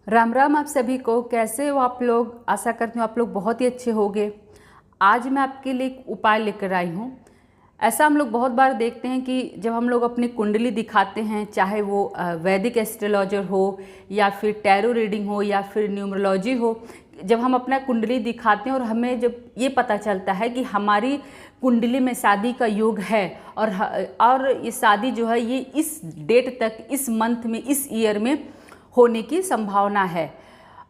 राम राम आप सभी को। कैसे हो आप लोग? आशा करती हूँ आप लोग बहुत ही अच्छे होंगे। आज मैं आपके लिए एक उपाय लेकर आई हूँ। ऐसा हम लोग बहुत बार देखते हैं कि जब हम लोग अपनी कुंडली दिखाते हैं, चाहे वो वैदिक एस्ट्रोलॉजर हो या फिर टैरो रीडिंग हो या फिर न्यूमरोलॉजी हो, जब हम अपना कुंडली दिखाते हैं और हमें जब ये पता चलता है कि हमारी कुंडली में शादी का योग है और ये शादी जो है ये इस डेट तक, इस मंथ में, इस ईयर में होने की संभावना है,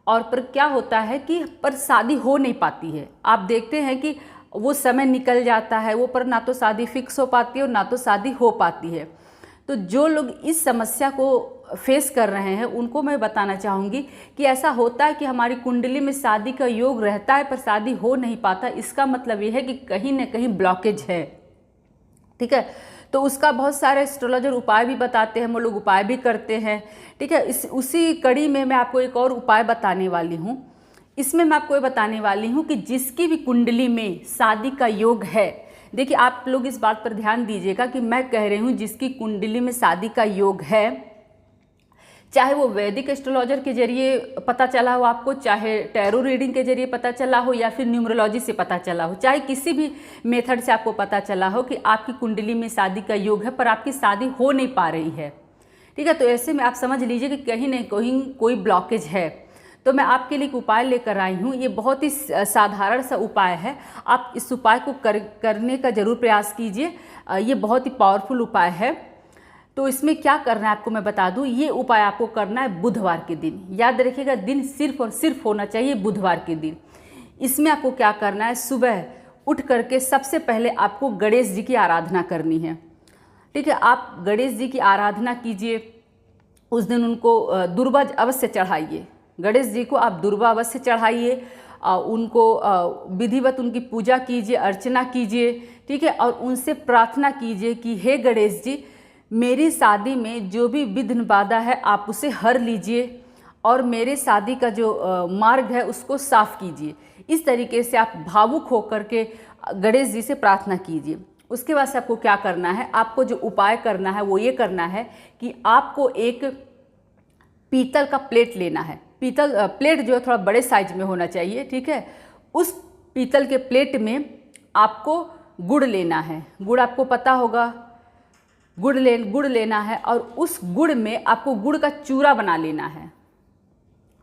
और पर क्या होता है कि पर शादी हो नहीं पाती है। आप देखते हैं कि वो समय निकल जाता है, वो पर ना तो शादी फिक्स हो पाती है और ना तो शादी हो पाती है। तो जो लोग इस समस्या को फेस कर रहे हैं उनको मैं बताना चाहूँगी कि ऐसा होता है कि हमारी कुंडली में शादी का योग रहता है पर शादी हो नहीं पाता। इसका मतलब ये है कि कहीं ना कहीं ब्लॉकेज है। ठीक है, तो उसका बहुत सारे एस्ट्रोलॉजर उपाय भी बताते हैं, हम लोग उपाय भी करते हैं। ठीक है, उसी कड़ी में मैं आपको एक और उपाय बताने वाली हूँ। इसमें मैं आपको ये बताने वाली हूँ कि जिसकी भी कुंडली में शादी का योग है, देखिए आप लोग इस बात पर ध्यान दीजिएगा कि मैं कह रही हूँ जिसकी कुंडली में शादी का योग है, चाहे वो वैदिक एस्ट्रोलॉजर के जरिए पता चला हो आपको, चाहे टैरो रीडिंग के जरिए पता चला हो या फिर न्यूमरोलॉजी से पता चला हो, चाहे किसी भी मेथड से आपको पता चला हो कि आपकी कुंडली में शादी का योग है पर आपकी शादी हो नहीं पा रही है। ठीक है, तो ऐसे में आप समझ लीजिए कि कहीं ना कहीं कोई ब्लॉकेज है। तो मैं आपके लिए एक उपाय लेकर आई हूँ। ये बहुत ही साधारण सा उपाय है। आप इस उपाय को करने का ज़रूर प्रयास कीजिए। ये बहुत ही पावरफुल उपाय है। तो इसमें क्या करना है आपको मैं बता दूं। ये उपाय आपको करना है बुधवार के दिन। याद रखिएगा, दिन सिर्फ और सिर्फ होना चाहिए बुधवार के दिन। इसमें आपको क्या करना है, सुबह उठ करके सबसे पहले आपको गणेश जी की आराधना करनी है। ठीक है, आप गणेश जी की आराधना कीजिए। उस दिन उनको दुर्वा अवश्य चढ़ाइए। गणेश जी को आप दुर्वा अवश्य चढ़ाइए। उनको विधिवत उनकी पूजा कीजिए, अर्चना कीजिए। ठीक है, और उनसे प्रार्थना कीजिए कि हे गणेश जी, मेरी शादी में जो भी विघ्न बाधा है आप उसे हर लीजिए और मेरे शादी का जो मार्ग है उसको साफ कीजिए। इस तरीके से आप भावुक होकर के गणेश जी से प्रार्थना कीजिए। उसके बाद से आपको क्या करना है, आपको जो उपाय करना है वो ये करना है कि आपको एक पीतल का प्लेट लेना है। पीतल प्लेट जो है थोड़ा बड़े साइज में होना चाहिए। ठीक है, उस पीतल के प्लेट में आपको गुड़ लेना है। गुड़ आपको पता होगा, गुड़ लेना है और उस गुड़ में आपको गुड़ का चूरा बना लेना है।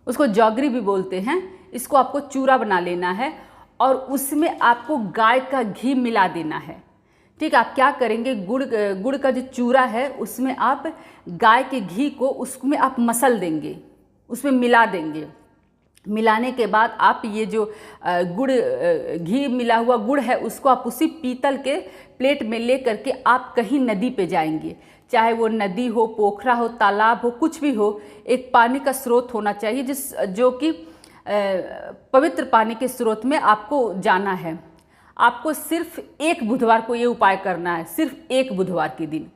उसको जौगरी भी बोलते हैं। इसको आपको चूरा बना लेना है और उसमें आपको गाय का घी मिला देना है। ठीक है, आप क्या करेंगे, गुड़ का जो चूरा है उसमें आप गाय के घी को उसमें आप मसल देंगे, उसमें मिला देंगे। मिलाने के बाद आप ये जो घी मिला हुआ गुड़ है उसको आप उसी पीतल के प्लेट में ले करके आप कहीं नदी पे जाएंगे। चाहे वो नदी हो, पोखरा हो, तालाब हो, कुछ भी हो, एक पानी का स्रोत होना चाहिए जो कि पवित्र पानी के स्रोत में आपको जाना है। आपको सिर्फ एक बुधवार को ये उपाय करना है, सिर्फ एक बुधवार के दिन।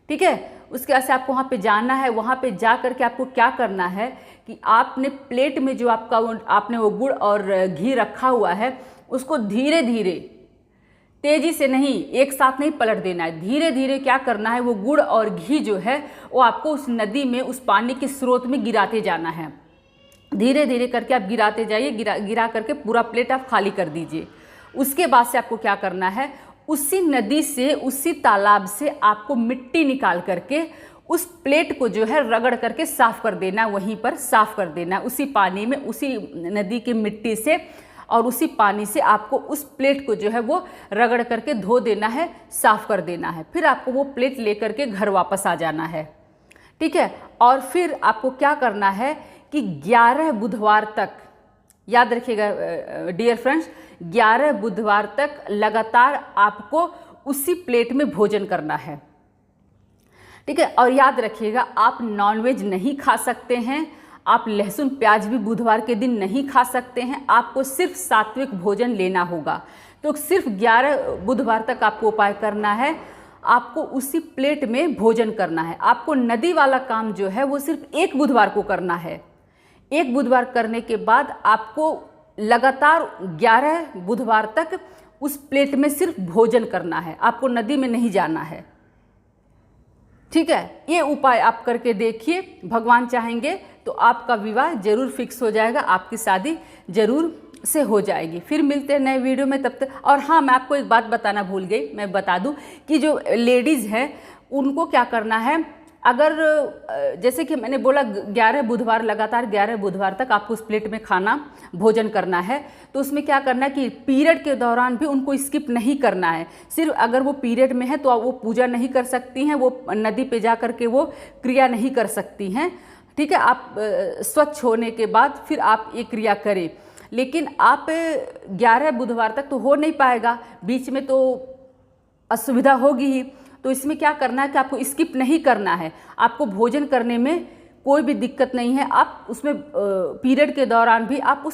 ठीक है, उसके बाद से आपको वहाँ पे जाना है। वहाँ पे जा करके आपको क्या करना है कि आपने प्लेट में जो आपने वो गुड़ और घी रखा हुआ है उसको धीरे धीरे, तेजी से नहीं, एक साथ नहीं पलट देना है। धीरे धीरे क्या करना है, वो गुड़ और घी जो है वो आपको उस नदी में, उस पानी के स्रोत में गिराते जाना है। धीरे धीरे करके आप गिराते जाइए। गिरा करके पूरा प्लेट आप खाली कर दीजिए। उसके बाद से आपको क्या करना है, उसी नदी से, उसी तालाब से आपको मिट्टी निकाल करके उस प्लेट को जो है रगड़ करके साफ कर देना, वहीं पर साफ कर देना, उसी पानी में, उसी नदी की मिट्टी से और उसी पानी से आपको उस प्लेट को जो है वो रगड़ करके धो देना है, साफ कर देना है। फिर आपको वो प्लेट लेकर के घर वापस आ जाना है। ठीक है, और फिर आपको क्या करना है कि 11 बुधवार तक, याद रखिएगा डियर फ्रेंड्स, 11 बुधवार तक लगातार आपको उसी प्लेट में भोजन करना है। ठीक है, और याद रखिएगा आप नॉनवेज नहीं खा सकते हैं, आप लहसुन प्याज भी बुधवार के दिन नहीं खा सकते हैं। आपको सिर्फ सात्विक भोजन लेना होगा। तो सिर्फ 11 बुधवार तक आपको उपाय करना है। आपको उसी प्लेट में भोजन करना है। आपको नदी वाला काम जो है वो सिर्फ एक बुधवार को करना है। एक बुधवार करने के बाद आपको लगातार 11 बुधवार तक उस प्लेट में सिर्फ भोजन करना है। आपको नदी में नहीं जाना है। ठीक है, ये उपाय आप करके देखिए, भगवान चाहेंगे तो आपका विवाह जरूर फिक्स हो जाएगा, आपकी शादी जरूर से हो जाएगी। फिर मिलते हैं नए वीडियो में, तब तक। और हाँ, मैं आपको एक बात बताना भूल गई, मैं बता दूं कि जो लेडीज़ हैं उनको क्या करना है, अगर जैसे कि मैंने बोला 11 बुधवार, लगातार 11 बुधवार तक आपको उस प्लेट में खाना भोजन करना है, तो उसमें क्या करना है कि पीरियड के दौरान भी उनको स्किप नहीं करना है। सिर्फ अगर वो पीरियड में है तो वो पूजा नहीं कर सकती हैं, वो नदी पे जा कर के वो क्रिया नहीं कर सकती हैं। ठीक है, आप स्वच्छ होने के बाद फिर आप ये क्रिया करें, लेकिन आप 11 बुधवार तक तो हो नहीं पाएगा, बीच में तो असुविधा होगी ही। तो इसमें क्या करना है कि आपको स्किप नहीं करना है, आपको भोजन करने में कोई भी दिक्कत नहीं है। आप उसमें पीरियड के दौरान भी आप उस